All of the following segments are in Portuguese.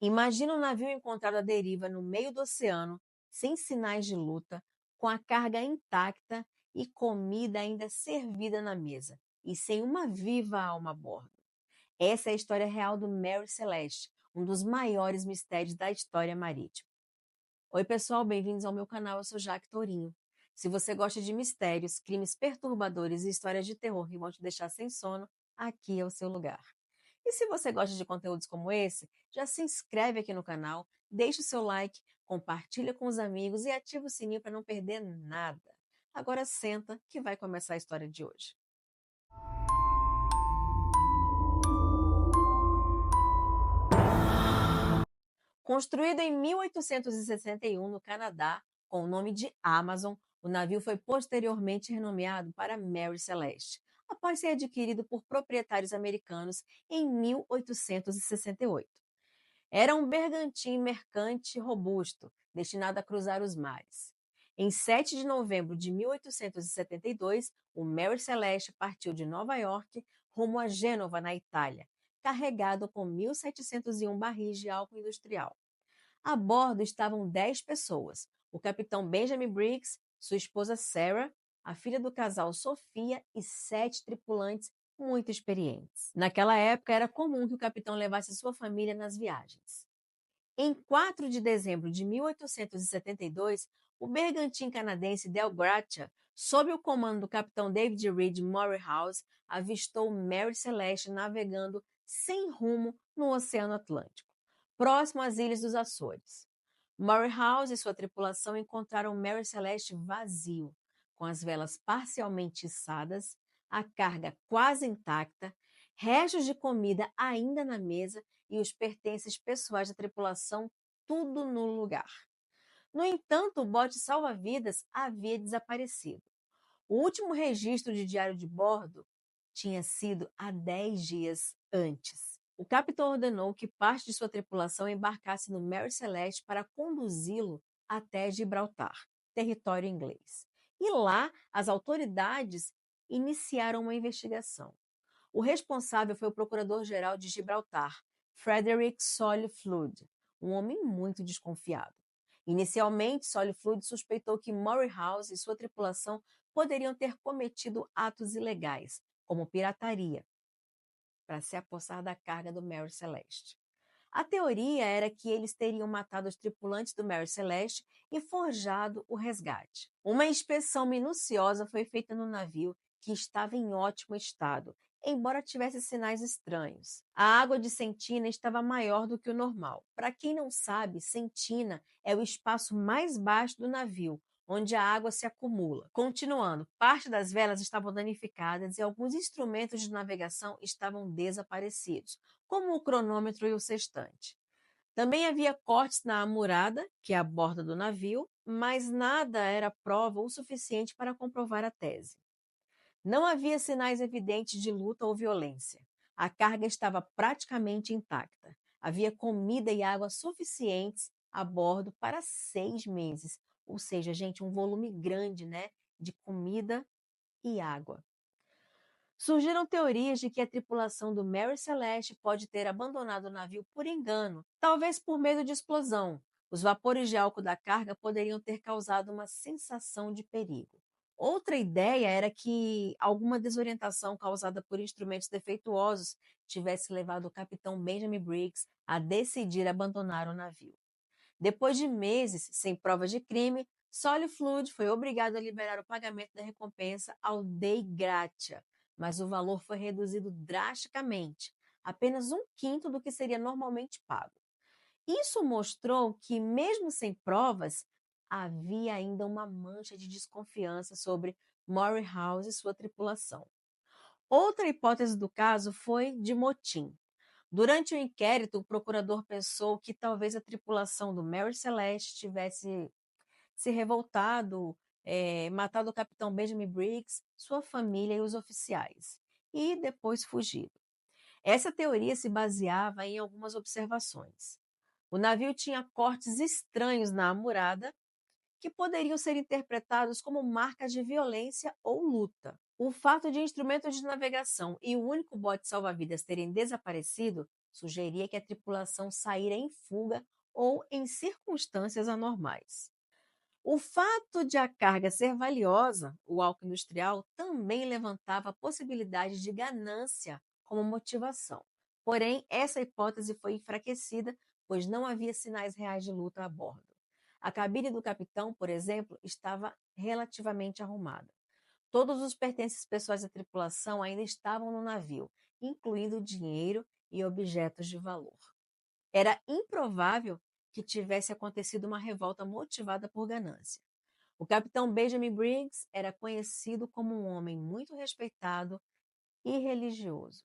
Imagina um navio encontrado à deriva no meio do oceano, sem sinais de luta, com a carga intacta e comida ainda servida na mesa, e sem uma viva alma a bordo. Essa é a história real do Mary Celeste, um dos maiores mistérios da história marítima. Oi, pessoal, bem-vindos ao meu canal. Eu sou Jaque Tourinho. Se você gosta de mistérios, crimes perturbadores e histórias de terror que vão te deixar sem sono, aqui é o seu lugar. E se você gosta de conteúdos como esse, já se inscreve aqui no canal, deixa o seu like, compartilha com os amigos e ativa o sininho para não perder nada. Agora senta que vai começar a história de hoje. Construído em 1861 no Canadá, com o nome de Amazon, o navio foi posteriormente renomeado para Mary Celeste, após ser adquirido por proprietários americanos em 1868. Era um bergantim mercante robusto, destinado a cruzar os mares. Em 7 de novembro de 1872, o Mary Celeste partiu de Nova York rumo a Gênova, na Itália, carregado com 1.701 barris de álcool industrial. A bordo estavam 10 pessoas: o capitão Benjamin Briggs, sua esposa Sarah, a filha do casal Sofia e 7 tripulantes muito experientes. Naquela época, era comum que o capitão levasse sua família nas viagens. Em 4 de dezembro de 1872, o bergantim canadense Del Gratia, sob o comando do capitão David Reed Morehouse, avistou Mary Celeste navegando sem rumo no Oceano Atlântico, próximo às ilhas dos Açores. Morehouse e sua tripulação encontraram Mary Celeste vazio, com as velas parcialmente içadas, a carga quase intacta, restos de comida ainda na mesa e os pertences pessoais da tripulação tudo no lugar. No entanto, o bote salva-vidas havia desaparecido. O último registro de diário de bordo tinha sido há 10 dias antes. O capitão ordenou que parte de sua tripulação embarcasse no Mary Celeste para conduzi-lo até Gibraltar, território inglês. E lá, as autoridades iniciaram uma investigação. O responsável foi o procurador-geral de Gibraltar, Frederick Solly Flood, um homem muito desconfiado. Inicialmente, Solly Flood suspeitou que Morehouse e sua tripulação poderiam ter cometido atos ilegais, como pirataria, para se apossar da carga do Mary Celeste. A teoria era que eles teriam matado os tripulantes do Mary Celeste e forjado o resgate. Uma inspeção minuciosa foi feita no navio, que estava em ótimo estado, embora tivesse sinais estranhos. A água de Sentina estava maior do que o normal. Para quem não sabe, Sentina é o espaço mais baixo do navio, onde a água se acumula. Continuando, parte das velas estavam danificadas e alguns instrumentos de navegação estavam desaparecidos, como o cronômetro e o sextante. Também havia cortes na amurada, que é a borda do navio, mas nada era prova o suficiente para comprovar a tese. Não havia sinais evidentes de luta ou violência. A carga estava praticamente intacta. Havia comida e água suficientes a bordo para 6 meses. Ou seja, gente, um volume grande, né, de comida e água. Surgiram teorias de que a tripulação do Mary Celeste pode ter abandonado o navio por engano, talvez por medo de explosão. Os vapores de álcool da carga poderiam ter causado uma sensação de perigo. Outra ideia era que alguma desorientação causada por instrumentos defeituosos tivesse levado o capitão Benjamin Briggs a decidir abandonar o navio. Depois de meses sem provas de crime, Solly Flood foi obrigado a liberar o pagamento da recompensa ao Dei Gratia, mas o valor foi reduzido drasticamente, apenas 1/5 do que seria normalmente pago. Isso mostrou que, mesmo sem provas, havia ainda uma mancha de desconfiança sobre Morehouse e sua tripulação. Outra hipótese do caso foi de motim. Durante o inquérito, o procurador pensou que talvez a tripulação do Mary Celeste tivesse se revoltado, matado o capitão Benjamin Briggs, sua família e os oficiais, e depois fugido. Essa teoria se baseava em algumas observações. O navio tinha cortes estranhos na amurada, que poderiam ser interpretados como marcas de violência ou luta. O fato de instrumentos de navegação e o único bote salva-vidas terem desaparecido sugeria que a tripulação saíra em fuga ou em circunstâncias anormais. O fato de a carga ser valiosa, o álcool industrial, também levantava a possibilidade de ganância como motivação. Porém, essa hipótese foi enfraquecida, pois não havia sinais reais de luta a bordo. A cabine do capitão, por exemplo, estava relativamente arrumada. Todos os pertences pessoais da tripulação ainda estavam no navio, incluindo dinheiro e objetos de valor. Era improvável que tivesse acontecido uma revolta motivada por ganância. O capitão Benjamin Briggs era conhecido como um homem muito respeitado e religioso,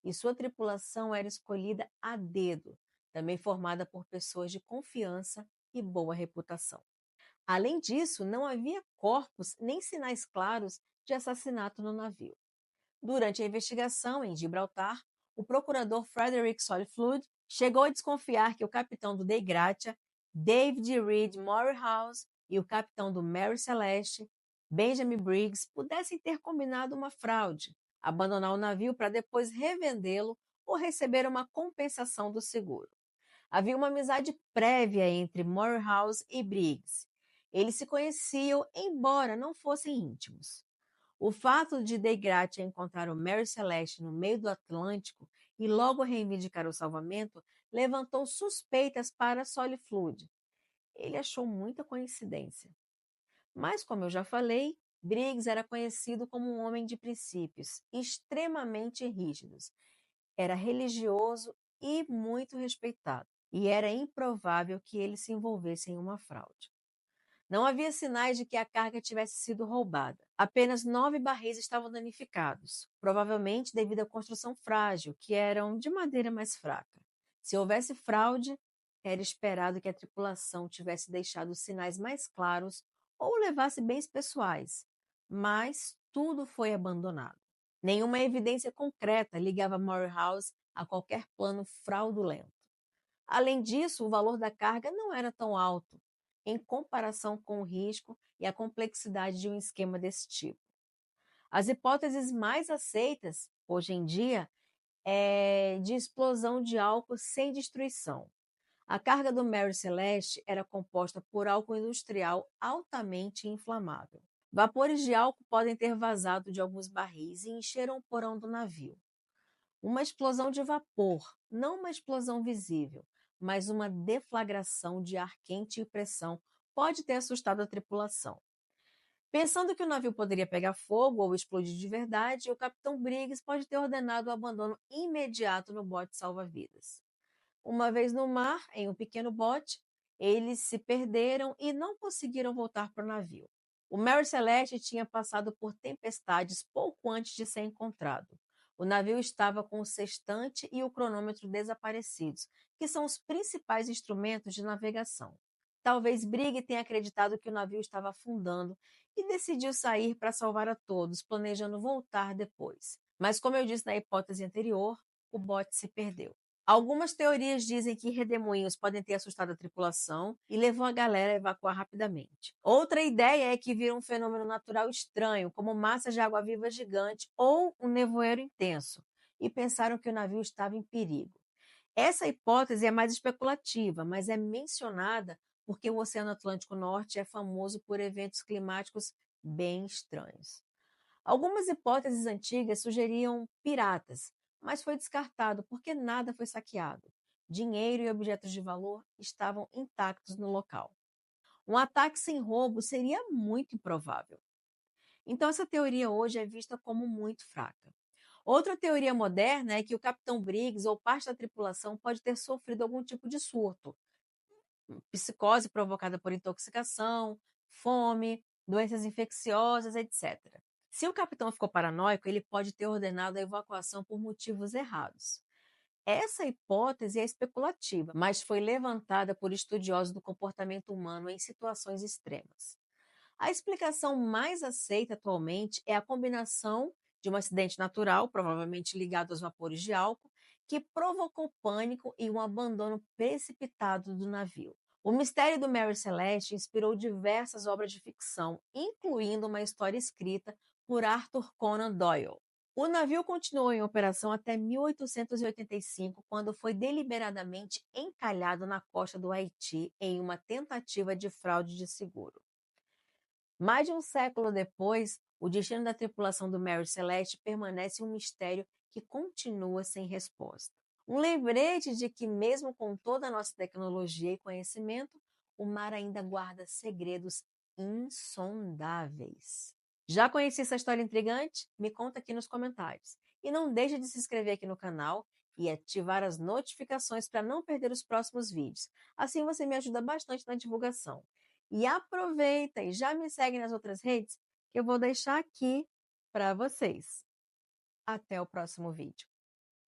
e sua tripulação era escolhida a dedo, também formada por pessoas de confiança e boa reputação. Além disso, não havia corpos nem sinais claros de assassinato no navio. Durante a investigação em Gibraltar, o procurador Frederick Soliflude chegou a desconfiar que o capitão do Dei Gratia, David Reed Morehouse, e o capitão do Mary Celeste, Benjamin Briggs, pudessem ter combinado uma fraude, abandonar o navio para depois revendê-lo ou receber uma compensação do seguro. Havia uma amizade prévia entre Morehouse e Briggs. Eles se conheciam, embora não fossem íntimos. O fato de Dei Gratia encontrar o Mary Celeste no meio do Atlântico e logo reivindicar o salvamento levantou suspeitas para Soliflude. Ele achou muita coincidência. Mas, como eu já falei, Briggs era conhecido como um homem de princípios, extremamente rígidos. Era religioso e muito respeitado, e era improvável que ele se envolvesse em uma fraude. Não havia sinais de que a carga tivesse sido roubada. Apenas 9 barris estavam danificados, provavelmente devido à construção frágil, que eram de madeira mais fraca. Se houvesse fraude, era esperado que a tripulação tivesse deixado sinais mais claros ou levasse bens pessoais, mas tudo foi abandonado. Nenhuma evidência concreta ligava Morehouse a qualquer plano fraudulento. Além disso, o valor da carga não era tão alto, em comparação com o risco e a complexidade de um esquema desse tipo. As hipóteses mais aceitas, hoje em dia, é de explosão de álcool sem destruição. A carga do Mary Celeste era composta por álcool industrial altamente inflamável. Vapores de álcool podem ter vazado de alguns barris e encheram o porão do navio. Uma explosão de vapor, não uma explosão visível, mas uma deflagração de ar quente e pressão pode ter assustado a tripulação. Pensando que o navio poderia pegar fogo ou explodir de verdade, o capitão Briggs pode ter ordenado o abandono imediato no bote salva-vidas. Uma vez no mar, em um pequeno bote, eles se perderam e não conseguiram voltar para o navio. O Mary Celeste tinha passado por tempestades pouco antes de ser encontrado. O navio estava com o sextante e o cronômetro desaparecidos, que são os principais instrumentos de navegação. Talvez Briggs tenha acreditado que o navio estava afundando e decidiu sair para salvar a todos, planejando voltar depois. Mas, como eu disse na hipótese anterior, o bote se perdeu. Algumas teorias dizem que redemoinhos podem ter assustado a tripulação e levou a galera a evacuar rapidamente. Outra ideia é que viram um fenômeno natural estranho, como massas de água-viva gigante ou um nevoeiro intenso, e pensaram que o navio estava em perigo. Essa hipótese é mais especulativa, mas é mencionada porque o Oceano Atlântico Norte é famoso por eventos climáticos bem estranhos. Algumas hipóteses antigas sugeriam piratas, mas foi descartado porque nada foi saqueado. Dinheiro e objetos de valor estavam intactos no local. Um ataque sem roubo seria muito improvável. Então, essa teoria hoje é vista como muito fraca. Outra teoria moderna é que o capitão Briggs ou parte da tripulação pode ter sofrido algum tipo de surto, psicose provocada por intoxicação, fome, doenças infecciosas, etc. Se o capitão ficou paranoico, ele pode ter ordenado a evacuação por motivos errados. Essa hipótese é especulativa, mas foi levantada por estudiosos do comportamento humano em situações extremas. A explicação mais aceita atualmente é a combinação de um acidente natural, provavelmente ligado aos vapores de álcool, que provocou pânico e um abandono precipitado do navio. O mistério do Mary Celeste inspirou diversas obras de ficção, incluindo uma história escrita por Arthur Conan Doyle. O navio continuou em operação até 1885, quando foi deliberadamente encalhado na costa do Haiti em uma tentativa de fraude de seguro. Mais de um século depois, o destino da tripulação do Mary Celeste permanece um mistério que continua sem resposta. Um lembrete de que, mesmo com toda a nossa tecnologia e conhecimento, o mar ainda guarda segredos insondáveis. Já conheci essa história intrigante? Me conta aqui nos comentários. E não deixe de se inscrever aqui no canal e ativar as notificações para não perder os próximos vídeos. Assim você me ajuda bastante na divulgação. E aproveita e já me segue nas outras redes que eu vou deixar aqui para vocês. Até o próximo vídeo.